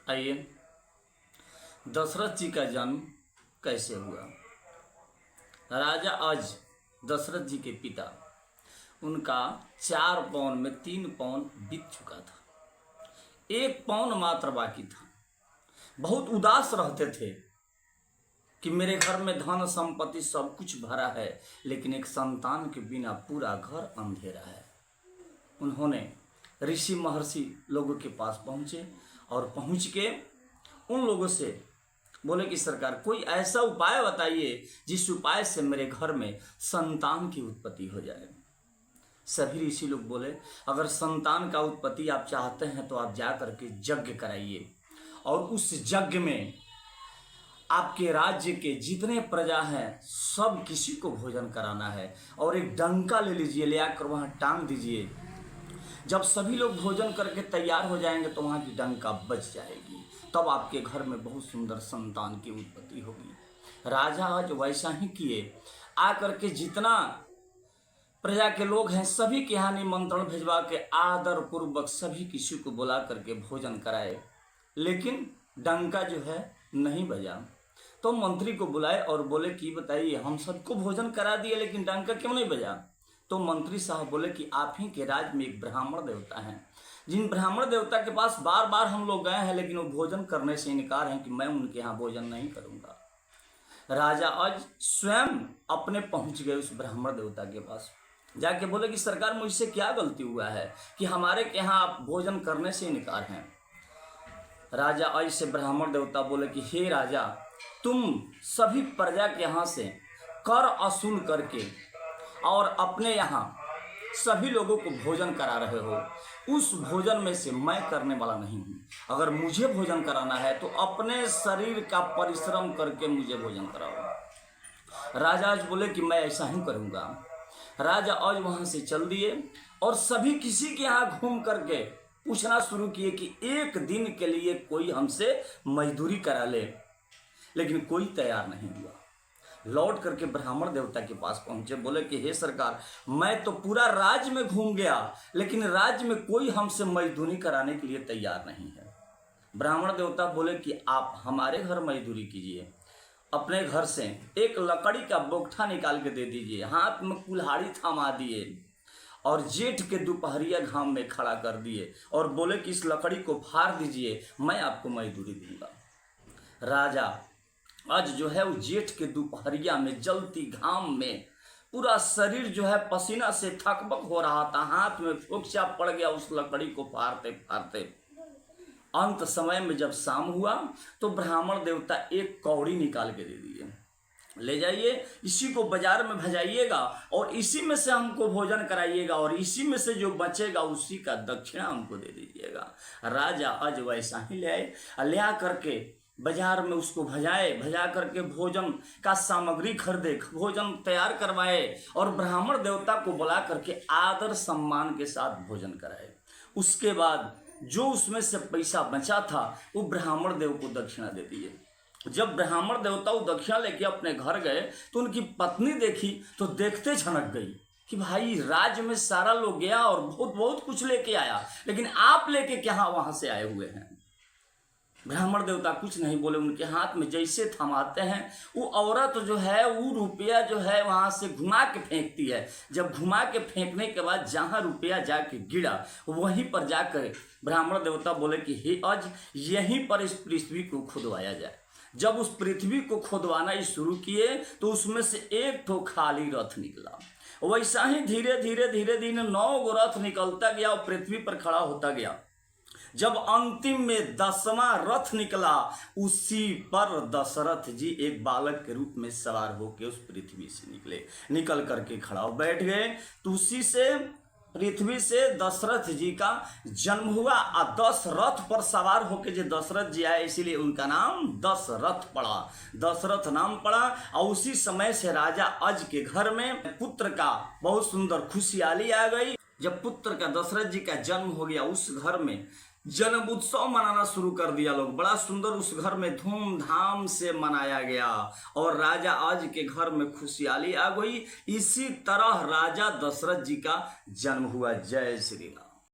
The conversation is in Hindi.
आइए, दशरथ जी का जन्म कैसे हुआ। राजा अज दशरथ जी के पिता, उनका 4 पौन में 3 पौन बीत चुका था, 1 पौन मात्र बाकी था। बहुत उदास रहते थे कि मेरे घर में धन संपत्ति सब कुछ भरा है, लेकिन एक संतान के बिना पूरा घर अंधेरा है। उन्होंने ऋषि महर्षि लोगों के पास पहुँचे और पहुँच के उन लोगों से बोले कि सरकार कोई ऐसा उपाय बताइए जिस उपाय से मेरे घर में संतान की उत्पत्ति हो जाए। सभी ऋषि लोग बोले अगर संतान का उत्पत्ति आप चाहते हैं तो आप जा करके यज्ञ कराइए, और उस यज्ञ में आपके राज्य के जितने प्रजा हैं सब किसी को भोजन कराना है, और एक डंका ले लीजिए, ले आकर वहाँ टांग दीजिए। जब सभी लोग भोजन करके तैयार हो जाएंगे तो वहाँ की डंका बच जाएगी, तब आपके घर में बहुत सुंदर संतान की उत्पत्ति होगी। राजा आज वैसा ही किए, आकर के जितना प्रजा के लोग हैं सभी के यहाँ निमंत्रण भिजवा के आदर पूर्वक सभी किसी को बुला करके भोजन कराए, लेकिन डंका जो है नहीं बजा। तो मंत्री को बुलाए और बोले कि बताइए हम सबको भोजन करा दिए लेकिन डंका क्यों नहीं बजा। तो मंत्री साहब बोले कि आप ही के राज्य में एक ब्राह्मण देवता हैं, जिन ब्राह्मण देवता के पास बार बार हम लोग गए हैं, लेकिन वो भोजन करने से इनकार हैं कि मैं उनके यहाँ भोजन नहीं करूँगा। राजा आज स्वयं अपने पहुँच गए उस ब्राह्मण देवता के पास, जाके बोले कि सरकार मुझसे क्या गलती हुआ है कि हमारे के यहाँ आप भोजन करने से इनकार हैं। राजा आज से ब्राह्मण देवता बोले कि हे राजा, तुम सभी प्रजा के यहाँ से कर वसूल करके और अपने यहाँ सभी लोगों को भोजन करा रहे हो, उस भोजन में से मैं करने वाला नहीं हूँ। अगर मुझे भोजन कराना है तो अपने शरीर का परिश्रम करके मुझे भोजन कराओ। राजा आज बोले कि मैं ऐसा ही करूँगा। राजा आज वहाँ से चल दिए और सभी किसी के यहाँ घूम करके पूछना शुरू किए कि एक दिन के लिए कोई हमसे मजदूरी करा ले, लेकिन कोई तैयार नहीं हुआ। लौट करके ब्राह्मण देवता के पास पहुंचे, बोले कि हे सरकार, मैं तो पूरा राज्य में घूम गया, लेकिन राज्य में कोई हमसे मजदूरी कराने के लिए तैयार नहीं है। ब्राह्मण देवता बोले कि आप हमारे घर मजदूरी कीजिए, अपने घर से एक लकड़ी का बोगठा निकाल के दे दीजिए, हाथ में कुल्हाड़ी थमा दिए और जेठ के दोपहरिया घाम में खड़ा कर दिए और बोले कि इस लकड़ी को फाड़ दीजिए, मैं आपको मजदूरी दूंगा। राजा आज जो है वो जेठ के दोपहरिया में जलती घाम में पूरा शरीर जो है पसीना से थकबक हो रहा था, हाथ में फोक्चा पड़ गया उस लकड़ी को फाड़ते फाड़ते। अंत समय में जब शाम हुआ तो ब्राह्मण देवता एक कौड़ी निकाल के दे दिए, ले जाइए, इसी को बाजार में भजाइएगा और इसी में से हमको भोजन कराइएगा, और इसी में से जो बचेगा उसी का दक्षिणा हमको दे दीजिएगा। राजा आज वैसा ही ले आए, ले आ करके बाजार में उसको भजा करके भोजन का सामग्री खरीदे, भोजन तैयार करवाए और ब्राह्मण देवता को बुला करके आदर सम्मान के साथ भोजन कराए। उसके बाद जो उसमें से पैसा बचा था वो ब्राह्मण देव को दक्षिणा दे दिए। जब ब्राह्मण देवता वो दक्षिणा लेके अपने घर गए तो उनकी पत्नी देखी तो देखते झनक गई कि भाई राज्य में सारा लोग गया और बहुत बहुत कुछ लेके आया, लेकिन आप लेके क्या वहां से आए हुए हैं। ब्राह्मण देवता कुछ नहीं बोले, उनके हाथ में जैसे थमाते हैं वो औरत जो है वो रुपया जो है वहां से घुमा के फेंकती है। जब घुमा के फेंकने के बाद जहां रुपया जाके गिरा वहीं पर जाकर ब्राह्मण देवता बोले कि हे आज यहीं पर इस पृथ्वी को खुदवाया जाए। जब उस पृथ्वी को खुदवाना ही शुरू किए तो उसमें से एक तो खाली रथ निकला। वैसा ही धीरे धीरे 9 रथ निकलता गया और पृथ्वी पर खड़ा होता गया। जब अंतिम में 10वां रथ निकला उसी पर दशरथ जी एक बालक के रूप में सवार होकर उस पृथ्वी से निकल करके खड़ा हो बैठ गए। तो उसी से पृथ्वी से दशरथ जी का जन्म हुआ और 10 रथ पर सवार होकर जो दशरथ जी आए इसीलिए उनका नाम दशरथ पड़ा, दशरथ नाम पड़ा। और उसी समय से राजा अज के घर में पुत्र का बहुत सुंदर खुशहाली आ गई। जब पुत्र का दशरथ जी का जन्म हो गया उस घर में जन्म उत्सव मनाना शुरू कर दिया लोग, बड़ा सुंदर उस घर में धूमधाम से मनाया गया और राजा आज के घर में खुशहाली आ गई। इसी तरह राजा दशरथ जी का जन्म हुआ। जय श्री राम।